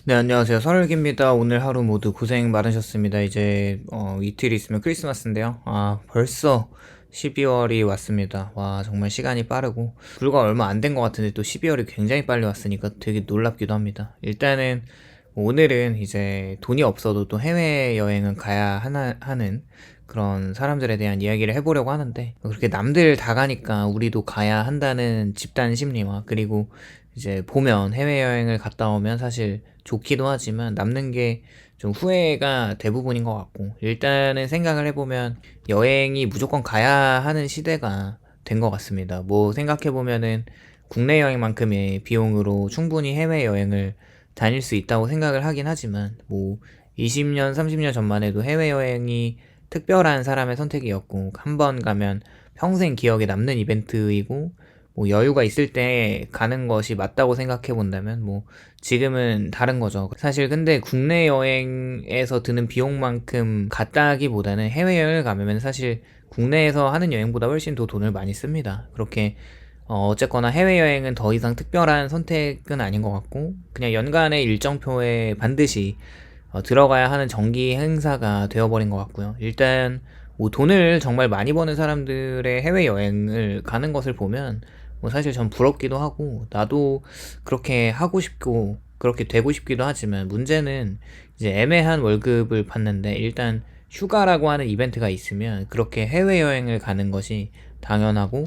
네, 안녕하세요. 설욱입니다. 오늘 하루 모두 고생 많으셨습니다. 이제 이틀 있으면 크리스마스인데요. 벌써 12월이 왔습니다. 와, 정말 시간이 빠르고 불과 얼마 안 된 것 같은데 또 12월이 굉장히 빨리 왔으니까 되게 놀랍기도 합니다. 일단은 오늘은 이제 돈이 없어도 또 해외여행은 가야 하는 그런 사람들에 대한 이야기를 해보려고 하는데, 그렇게 남들 다 가니까 우리도 가야 한다는 집단 심리와, 그리고 이제 보면 해외여행을 갔다 오면 사실 좋기도 하지만 남는 게 좀 후회가 대부분인 것 같고, 일단은 생각을 해보면 여행이 무조건 가야 하는 시대가 된 것 같습니다. 뭐 생각해보면은 국내 여행만큼의 비용으로 충분히 해외여행을 다닐 수 있다고 생각을 하긴 하지만, 뭐 20년, 30년 전만 해도 해외여행이 특별한 사람의 선택이었고, 한 번 가면 평생 기억에 남는 이벤트이고, 뭐 여유가 있을 때 가는 것이 맞다고 생각해 본다면, 뭐 지금은 다른 거죠. 사실 근데 국내 여행에서 드는 비용만큼 같다기보다는 해외여행을 가면 사실 국내에서 하는 여행보다 훨씬 더 돈을 많이 씁니다. 그렇게 어쨌거나 해외여행은 더 이상 특별한 선택은 아닌 것 같고, 그냥 연간의 일정표에 반드시 들어가야 하는 정기 행사가 되어버린 것 같고요. 일단 뭐 돈을 정말 많이 버는 사람들의 해외여행을 가는 것을 보면 뭐 사실 전 부럽기도 하고, 나도 그렇게 하고 싶고 그렇게 되고 싶기도 하지만, 문제는 이제 애매한 월급을 받는데 일단 휴가라고 하는 이벤트가 있으면 그렇게 해외여행을 가는 것이 당연하고,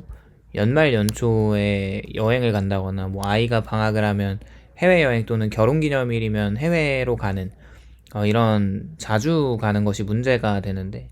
연말 연초에 여행을 간다거나 뭐 아이가 방학을 하면 해외여행, 또는 결혼기념일이면 해외로 가는 이런 자주 가는 것이 문제가 되는데,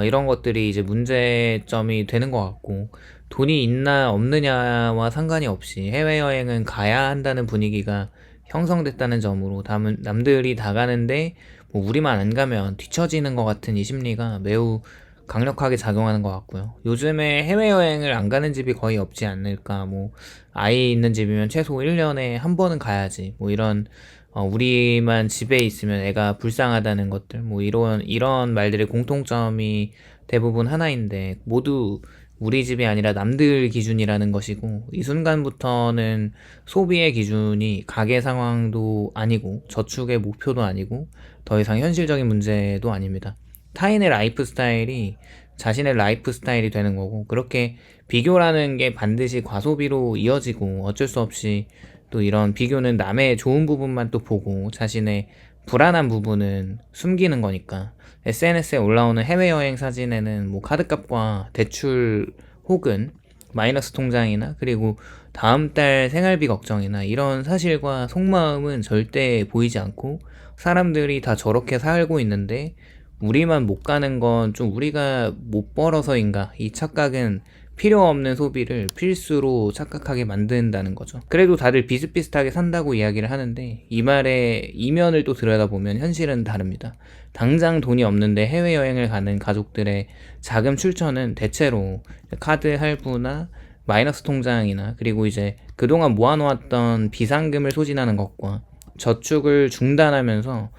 이런 것들이 이제 문제점이 되는 것 같고, 돈이 있나 없느냐와 상관이 없이 해외여행은 가야 한다는 분위기가 형성됐다는 점으로, 남들이 다 가는데 뭐 우리만 안 가면 뒤처지는 것 같은 이 심리가 매우 강력하게 작용하는 것 같고요. 요즘에 해외여행을 안 가는 집이 거의 없지 않을까. 뭐 아이 있는 집이면 최소 1년에 한 번은 가야지, 뭐 이런 우리만 집에 있으면 애가 불쌍하다는 것들, 뭐 이런 말들의 공통점이 대부분 하나인데, 모두 우리 집이 아니라 남들 기준이라는 것이고, 이 순간부터는 소비의 기준이 가계 상황도 아니고 저축의 목표도 아니고 더 이상 현실적인 문제도 아닙니다. 타인의 라이프 스타일이 자신의 라이프 스타일이 되는 거고, 그렇게 비교라는 게 반드시 과소비로 이어지고, 어쩔 수 없이 또 이런 비교는 남의 좋은 부분만 또 보고 자신의 불안한 부분은 숨기는 거니까, SNS에 올라오는 해외여행 사진에는 뭐 카드값과 대출 혹은 마이너스 통장이나, 그리고 다음 달 생활비 걱정이나 이런 사실과 속마음은 절대 보이지 않고, 사람들이 다 저렇게 살고 있는데 우리만 못 가는 건 좀 우리가 못 벌어서인가, 이 착각은 필요 없는 소비를 필수로 착각하게 만든다는 거죠. 그래도 다들 비슷비슷하게 산다고 이야기를 하는데, 이 말의 이면을 또 들여다보면 현실은 다릅니다. 당장 돈이 없는데 해외여행을 가는 가족들의 자금 출처는 대체로 카드 할부나 마이너스 통장이나, 그리고 이제 그동안 모아놓았던 비상금을 소진하는 것과 저축을 중단하면서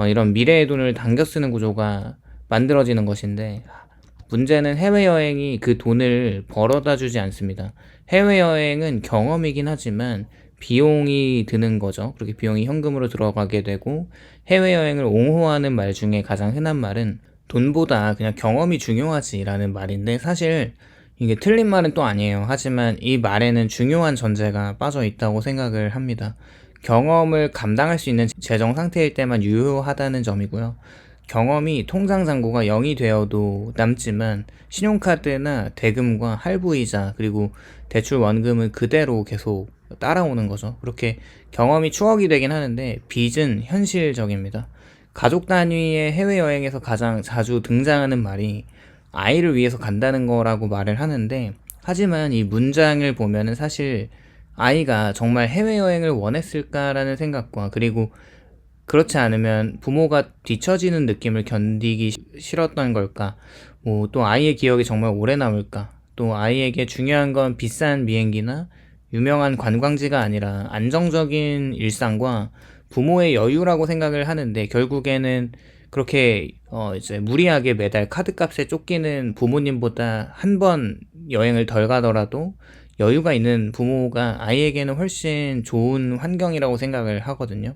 이런 미래의 돈을 당겨 쓰는 구조가 만들어지는 것인데, 문제는 해외여행이 그 돈을 벌어다 주지 않습니다. 해외여행은 경험이긴 하지만 비용이 드는 거죠. 그렇게 비용이 현금으로 들어가게 되고, 해외여행을 옹호하는 말 중에 가장 흔한 말은 돈보다 그냥 경험이 중요하지라는 말인데, 사실 이게 틀린 말은 또 아니에요. 하지만 이 말에는 중요한 전제가 빠져 있다고 생각을 합니다. 경험을 감당할 수 있는 재정 상태일 때만 유효하다는 점이고요. 경험이 통장 잔고가 0이 되어도 남지만 신용카드나 대금과 할부이자 그리고 대출 원금은 그대로 계속 따라오는 거죠. 그렇게 경험이 추억이 되긴 하는데 빚은 현실적입니다. 가족 단위의 해외여행에서 가장 자주 등장하는 말이 아이를 위해서 간다는 거라고 말을 하는데, 하지만 이 문장을 보면은 사실 아이가 정말 해외여행을 원했을까라는 생각과, 그리고 그렇지 않으면 부모가 뒤처지는 느낌을 견디기 싫었던 걸까? 뭐 또 아이의 기억이 정말 오래 남을까? 또 아이에게 중요한 건 비싼 비행기나 유명한 관광지가 아니라 안정적인 일상과 부모의 여유라고 생각을 하는데, 결국에는 그렇게 이제 무리하게 매달 카드값에 쫓기는 부모님보다 한 번 여행을 덜 가더라도 여유가 있는 부모가 아이에게는 훨씬 좋은 환경이라고 생각을 하거든요.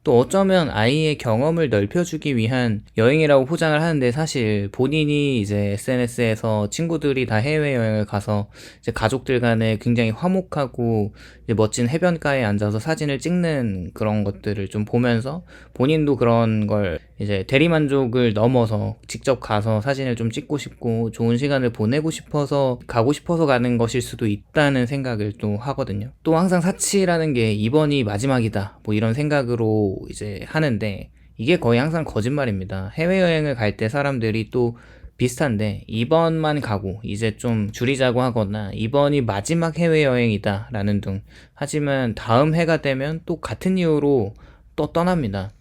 또 어쩌면 아이의 경험을 넓혀주기 위한 여행이라고 포장을 하는데, 사실 본인이 이제 SNS에서 친구들이 다 해외여행을 가서 이제 가족들 간에 굉장히 화목하고 이제 멋진 해변가에 앉아서 사진을 찍는 그런 것들을 좀 보면서 본인도 그런 걸 이제 대리만족을 넘어서 직접 가서 사진을 좀 찍고 싶고 좋은 시간을 보내고 싶어서 가고 싶어서 가는 것일 수도 있다는 생각을 또 하거든요. 또 항상 사치라는 게 이번이 마지막이다 뭐 이런 생각으로 이제 하는데, 이게 거의 항상 거짓말입니다. 해외여행을 갈 때 사람들이 또 비슷한데, 이번만 가고 이제 좀 줄이자고 하거나 이번이 마지막 해외여행이다 라는 등, 하지만 다음 해가 되면 또 같은 이유로 또 떠납니다.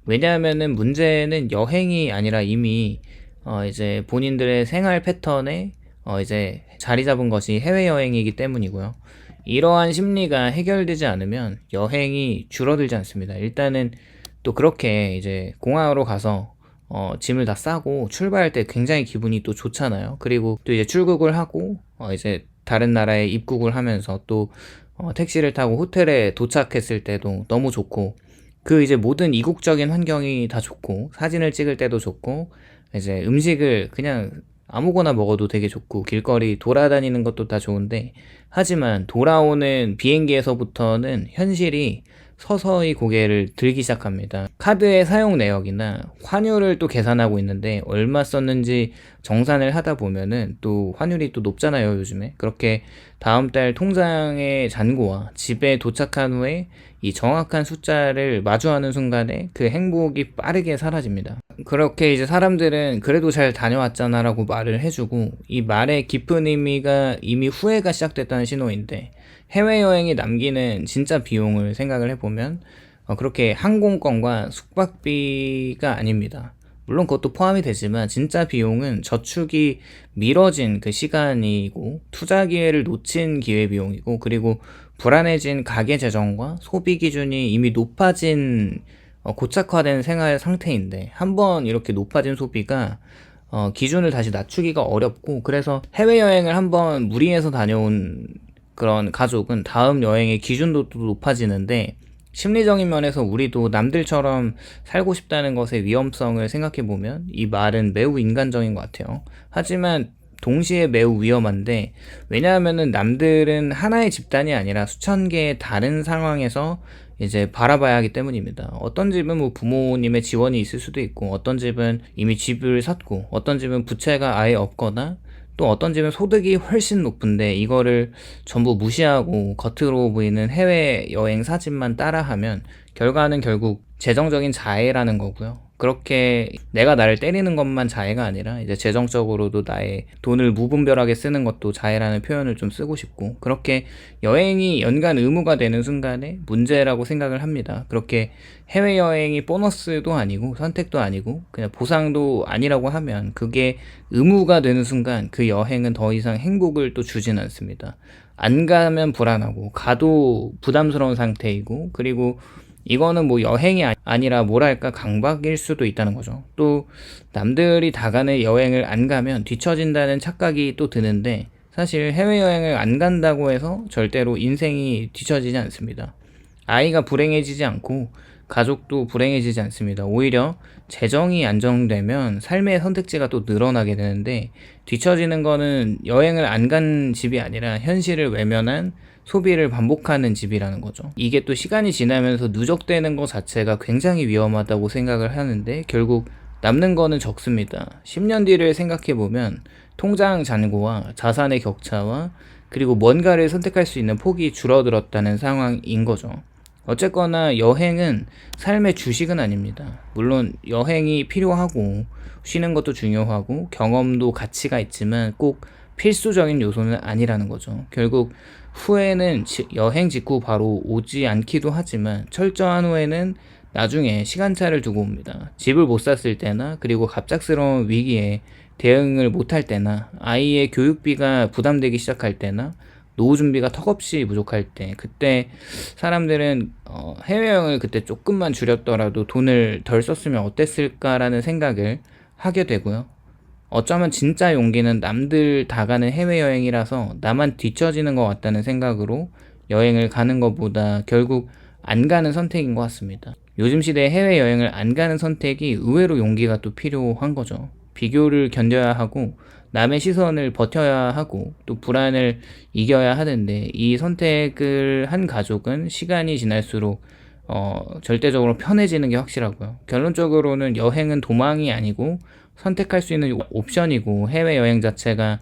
왜냐하면은 문제는 여행이 아니라 이미 이제 본인들의 생활 패턴에 이제 자리 잡은 것이 해외여행이기 때문이고요. 이러한 심리가 해결되지 않으면 여행이 줄어들지 않습니다. 일단은 또 그렇게 이제 공항으로 가서 짐을 다 싸고 출발할 때 굉장히 기분이 또 좋잖아요. 그리고 또 이제 출국을 하고 이제 다른 나라에 입국을 하면서 또 택시를 타고 호텔에 도착했을 때도 너무 좋고, 그 이제 모든 이국적인 환경이 다 좋고 사진을 찍을 때도 좋고 이제 음식을 그냥 아무거나 먹어도 되게 좋고 길거리 돌아다니는 것도 다 좋은데, 하지만 돌아오는 비행기에서부터는 현실이 서서히 고개를 들기 시작합니다. 카드의 사용 내역이나 환율을 또 계산하고 있는데, 얼마 썼는지 정산을 하다 보면은 또 환율이 또 높잖아요 요즘에. 그렇게 다음 달 통장의 잔고와 집에 도착한 후에 이 정확한 숫자를 마주하는 순간에 그 행복이 빠르게 사라집니다. 그렇게 이제 사람들은 그래도 잘 다녀왔잖아 라고 말을 해주고, 이 말의 깊은 의미가 이미 후회가 시작됐다는 신호인데, 해외여행이 남기는 진짜 비용을 생각을 해보면 그렇게 항공권과 숙박비가 아닙니다. 물론 그것도 포함이 되지만 진짜 비용은 저축이 미뤄진 그 시간이고 투자 기회를 놓친 기회비용이고, 그리고 불안해진 가계 재정과 소비 기준이 이미 높아진 고착화된 생활 상태인데, 한번 이렇게 높아진 소비가 기준을 다시 낮추기가 어렵고, 그래서 해외여행을 한번 무리해서 다녀온 그런 가족은 다음 여행의 기준도 또 높아지는데, 심리적인 면에서 우리도 남들처럼 살고 싶다는 것의 위험성을 생각해보면 이 말은 매우 인간적인 것 같아요. 하지만 동시에 매우 위험한데, 왜냐하면은 남들은 하나의 집단이 아니라 수천 개의 다른 상황에서 이제 바라봐야 하기 때문입니다. 어떤 집은 뭐 부모님의 지원이 있을 수도 있고, 어떤 집은 이미 집을 샀고, 어떤 집은 부채가 아예 없거나, 또 어떤 집은 소득이 훨씬 높은데 이거를 전부 무시하고 겉으로 보이는 해외여행 사진만 따라하면 결과는 결국 재정적인 자해라는 거고요. 그렇게 내가 나를 때리는 것만 자해가 아니라 이제 재정적으로도 나의 돈을 무분별하게 쓰는 것도 자해라는 표현을 좀 쓰고 싶고, 그렇게 여행이 연간 의무가 되는 순간에 문제라고 생각을 합니다. 그렇게 해외여행이 보너스도 아니고 선택도 아니고 그냥 보상도 아니라고 하면, 그게 의무가 되는 순간 그 여행은 더 이상 행복을 또 주진 않습니다. 안 가면 불안하고 가도 부담스러운 상태이고, 그리고 이거는 뭐 여행이 아니라 뭐랄까 강박일 수도 있다는 거죠. 또 남들이 다 가는 여행을 안 가면 뒤처진다는 착각이 또 드는데, 사실 해외여행을 안 간다고 해서 절대로 인생이 뒤처지지 않습니다. 아이가 불행해지지 않고 가족도 불행해지지 않습니다. 오히려 재정이 안정되면 삶의 선택지가 또 늘어나게 되는데, 뒤처지는 거는 여행을 안 간 집이 아니라 현실을 외면한 소비를 반복하는 집이라는 거죠. 이게 또 시간이 지나면서 누적되는 것 자체가 굉장히 위험하다고 생각을 하는데, 결국 남는 거는 적습니다. 10년 뒤를 생각해보면 통장 잔고와 자산의 격차와 그리고 뭔가를 선택할 수 있는 폭이 줄어들었다는 상황인 거죠. 어쨌거나 여행은 삶의 주식은 아닙니다. 물론 여행이 필요하고 쉬는 것도 중요하고 경험도 가치가 있지만 꼭 필수적인 요소는 아니라는 거죠. 결국 후회는 여행 직후 바로 오지 않기도 하지만, 철저한 후회는 나중에 시간차를 두고 옵니다. 집을 못 샀을 때나, 그리고 갑작스러운 위기에 대응을 못할 때나, 아이의 교육비가 부담되기 시작할 때나, 노후 준비가 턱없이 부족할 때, 그때 사람들은 해외여행을 그때 조금만 줄였더라도 돈을 덜 썼으면 어땠을까라는 생각을 하게 되고요. 어쩌면 진짜 용기는 남들 다 가는 해외여행이라서 나만 뒤처지는 것 같다는 생각으로 여행을 가는 것보다 결국 안 가는 선택인 것 같습니다. 요즘 시대에 해외여행을 안 가는 선택이 의외로 용기가 또 필요한 거죠. 비교를 견뎌야 하고 남의 시선을 버텨야 하고 또 불안을 이겨야 하는데 이 선택을 한 가족은 시간이 지날수록 절대적으로 편해지는 게 확실하고요. 결론적으로는 여행은 도망이 아니고 선택할 수 있는 옵션이고 해외여행 자체가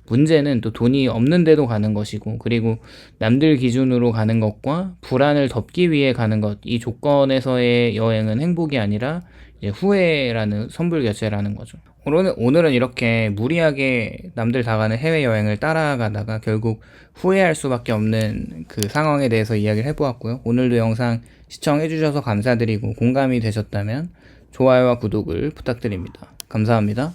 문제는 또 돈이 없는데도 가는 것이고 그리고 남들 기준으로 가는 것과 불안을 덮기 위해 가는 것 이 조건에서의 여행은 행복이 아니라 이제 후회라는 선불결제라는 거죠. 오늘은 이렇게 무리하게 남들 다 가는 해외여행을 따라가다가 결국 후회할 수밖에 없는 그 상황에 대해서 이야기를 해보았고요. 오늘도 영상 시청해주셔서 감사드리고 공감이 되셨다면 좋아요와 구독을 부탁드립니다. 감사합니다.